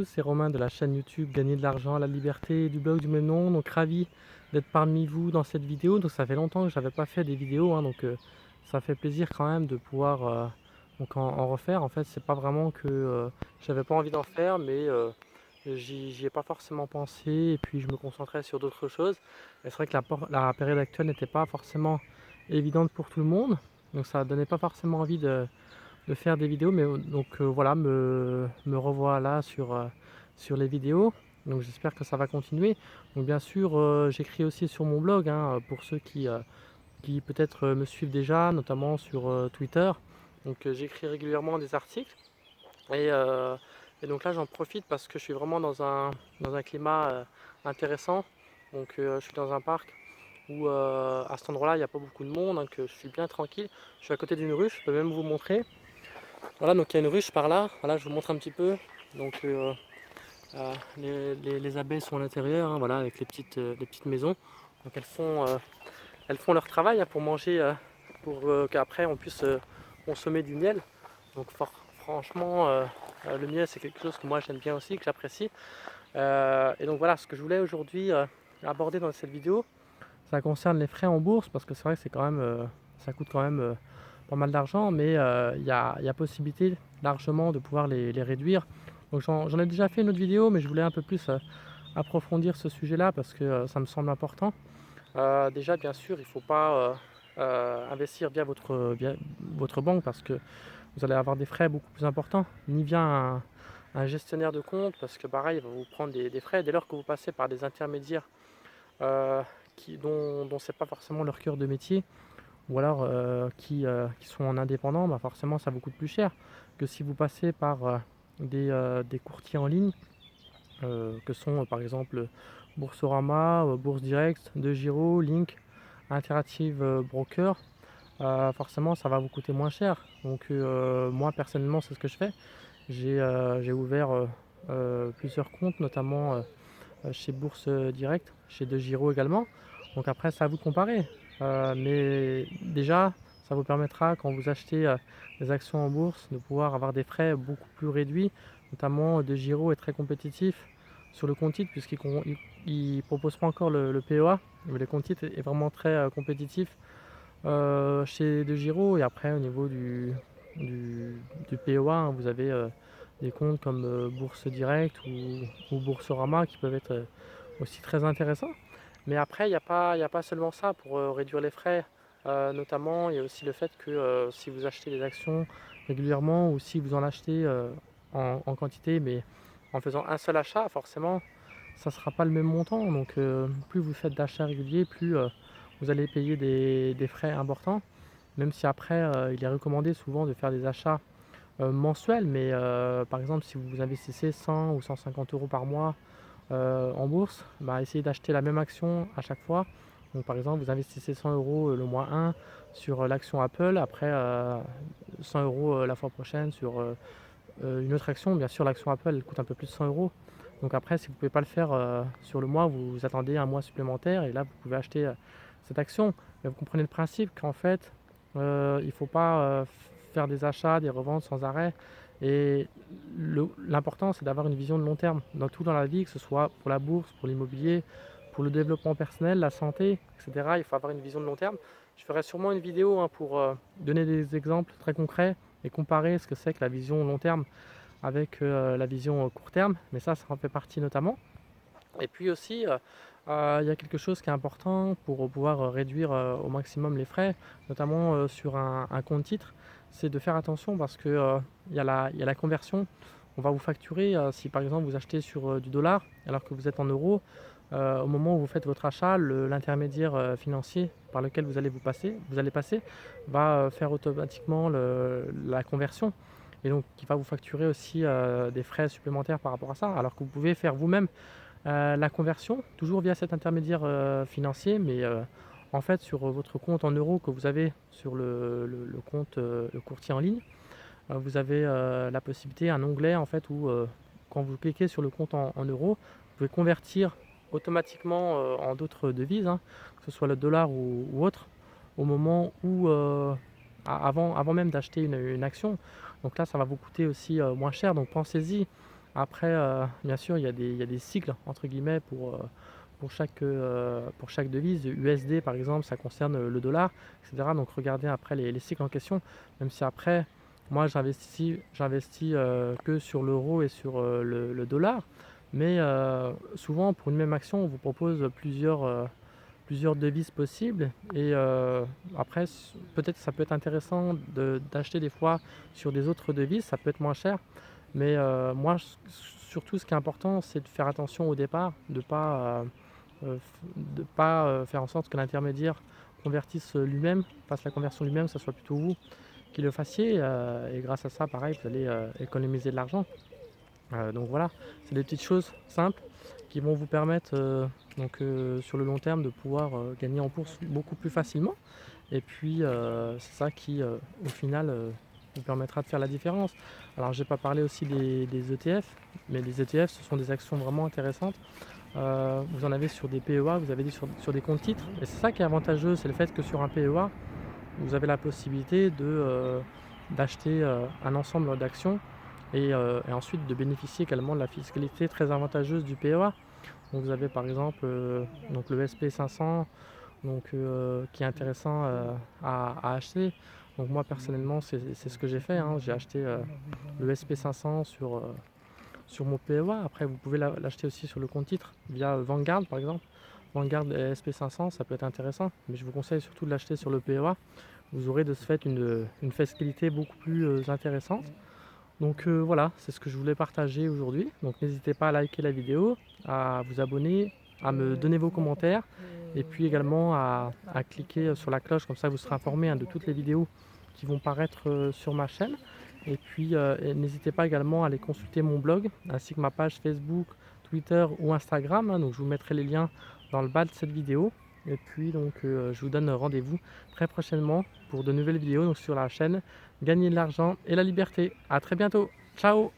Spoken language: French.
C'est Romain de la chaîne YouTube Gagner de l'argent, la liberté du blog du même nom. Donc ravi d'être parmi vous dans cette vidéo. Donc ça fait longtemps que j'avais pas fait des vidéos, donc ça fait plaisir quand même de pouvoir donc en refaire. En fait, c'est pas vraiment que j'avais pas envie d'en faire, mais j'y ai pas forcément pensé et puis je me concentrais sur d'autres choses. Et c'est vrai que la période actuelle n'était pas forcément évidente pour tout le monde, donc ça donnait pas forcément envie de faire des vidéos, mais voilà, me revois là sur les vidéos. Donc j'espère que ça va continuer. Donc bien sûr, j'écris aussi sur mon blog, pour ceux qui peut-être me suivent déjà, notamment sur Twitter. Donc j'écris régulièrement des articles et, euh, et donc là j'en profite parce que je suis vraiment dans un climat intéressant. Donc je suis dans un parc où à cet endroit-là il n'y a pas beaucoup de monde, donc je suis bien tranquille. Je suis à côté d'une ruche, je peux même vous montrer. Voilà, donc il y a une ruche par là. Voilà, je vous montre un petit peu. Donc les abeilles sont à l'intérieur, voilà, avec les petites maisons. Donc elles font leur travail pour manger, pour qu'après on puisse consommer du miel. Donc franchement, le miel c'est quelque chose que moi j'aime bien aussi, que j'apprécie. Et donc voilà, ce que je voulais aujourd'hui aborder dans cette vidéo, ça concerne les frais en bourse, parce que c'est vrai que c'est quand même, ça coûte quand même pas mal d'argent, mais il y a possibilité largement de pouvoir les réduire. Donc j'en ai déjà fait une autre vidéo, mais je voulais un peu plus approfondir ce sujet-là parce que ça me semble important. Déjà, bien sûr, il ne faut pas investir via votre banque parce que vous allez avoir des frais beaucoup plus importants, ni via un gestionnaire de compte parce que pareil, il va vous prendre des frais. Dès lors que vous passez par des intermédiaires euh, dont c'est pas forcément leur cœur de métier, ou alors qui sont en indépendant, bah forcément ça vous coûte plus cher que si vous passez par des courtiers en ligne, que sont par exemple Boursorama, Bourse Direct, DeGiro, Link, Interactive Broker. Forcément ça va vous coûter moins cher. Donc moi personnellement c'est ce que je fais. J'ai ouvert plusieurs comptes, notamment chez Bourse Direct, chez DeGiro également. Donc après, c'est à vous de comparer. Mais déjà, ça vous permettra, quand vous achetez des actions en bourse, de pouvoir avoir des frais beaucoup plus réduits. Notamment, DeGiro est très compétitif sur le compte titre, puisqu'il ne propose pas encore le PEA. Mais le compte titre est vraiment très compétitif chez DeGiro. Et après, au niveau du PEA, vous avez des comptes comme Bourse Direct ou Boursorama qui peuvent être aussi très intéressants. Mais après, il y a pas seulement ça pour réduire les frais. Notamment, il y a aussi le fait que si vous achetez des actions régulièrement ou si vous en achetez en quantité, mais en faisant un seul achat, forcément, ça ne sera pas le même montant. Donc, plus vous faites d'achats réguliers, plus vous allez payer des frais importants. Même si après, il est recommandé souvent de faire des achats mensuels. Mais par exemple, si vous investissez 100 ou 150 euros par mois en bourse, bah, essayez d'acheter la même action à chaque fois. Donc par exemple, vous investissez 100 euros le mois 1 sur l'action Apple, après 100 euros la fois prochaine sur une autre action. Bien sûr, l'action Apple elle coûte un peu plus de 100 euros. Donc après, si vous ne pouvez pas le faire sur le mois, vous attendez un mois supplémentaire et là, vous pouvez acheter cette action. Mais vous comprenez le principe qu'en fait, il ne faut pas faire des achats, des reventes sans arrêt. Et l'important, c'est d'avoir une vision de long terme dans tout dans la vie, que ce soit pour la bourse, pour l'immobilier, pour le développement personnel, la santé, etc. Il faut avoir une vision de long terme. Je ferai sûrement une vidéo pour donner des exemples très concrets et comparer ce que c'est que la vision long terme avec la vision court terme. Mais ça en fait partie notamment. Et puis aussi, il y a quelque chose qui est important pour pouvoir réduire au maximum les frais, notamment sur un compte titre, c'est de faire attention parce que il y a la conversion. On va vous facturer si par exemple vous achetez sur du dollar alors que vous êtes en euros. Au moment où vous faites votre achat, l'intermédiaire financier par lequel vous allez passer va faire automatiquement la conversion. Et donc, il va vous facturer aussi des frais supplémentaires par rapport à ça, alors que vous pouvez faire vous-même la conversion, toujours via cet intermédiaire financier, mais en fait sur votre compte en euros que vous avez sur le compte le courtier en ligne, vous avez la possibilité, un onglet en fait où quand vous cliquez sur le compte en euros, vous pouvez convertir automatiquement en d'autres devises, que ce soit le dollar ou autre, au moment où avant même d'acheter une action. Donc là, ça va vous coûter aussi moins cher. Donc pensez-y Après, bien sûr, il y a des cycles entre guillemets pour chaque devise. USD par exemple, ça concerne le dollar, etc. Donc regardez après les cycles en question, même si après, moi j'investis que sur l'euro et sur le dollar. Mais souvent, pour une même action, on vous propose plusieurs devises possibles. Et après, peut-être ça peut être intéressant d'acheter des fois sur des autres devises, ça peut être moins cher. Mais moi, surtout, ce qui est important, c'est de faire attention au départ, de pas faire en sorte que l'intermédiaire convertisse lui-même, fasse la conversion lui-même, que ce soit plutôt vous qui le fassiez. Et grâce à ça, pareil, vous allez économiser de l'argent. Donc voilà, c'est des petites choses simples qui vont vous permettre sur le long terme de pouvoir gagner en bourse beaucoup plus facilement. Et puis c'est ça qui au final vous permettra de faire la différence. Alors j'ai pas parlé aussi des ETF, mais les ETF ce sont des actions vraiment intéressantes. Vous en avez sur des PEA, vous avez dit sur des comptes titres. Et c'est ça qui est avantageux, c'est le fait que sur un PEA, vous avez la possibilité d'acheter un ensemble d'actions et ensuite de bénéficier également de la fiscalité très avantageuse du PEA. Donc vous avez par exemple donc le SP500 qui est intéressant à acheter. Donc moi personnellement c'est ce que j'ai fait, hein. J'ai acheté le SP500 sur mon PEA. Après vous pouvez l'acheter aussi sur le compte titre via Vanguard par exemple. Vanguard et SP500 ça peut être intéressant, mais je vous conseille surtout de l'acheter sur le PEA. Vous aurez de ce fait une fiscalité beaucoup plus intéressante. Donc voilà, c'est ce que je voulais partager aujourd'hui. Donc n'hésitez pas à liker la vidéo, à vous abonner, à me donner vos commentaires et puis également à cliquer sur la cloche, comme ça vous serez informé de toutes les vidéos qui vont paraître sur ma chaîne. Et puis n'hésitez pas également à aller consulter mon blog ainsi que ma page Facebook, Twitter ou Instagram, hein. Donc je vous mettrai les liens dans le bas de cette vidéo. Et puis donc je vous donne rendez-vous très prochainement pour de nouvelles vidéos donc, sur la chaîne Gagner de l'argent et la liberté. A très bientôt, ciao!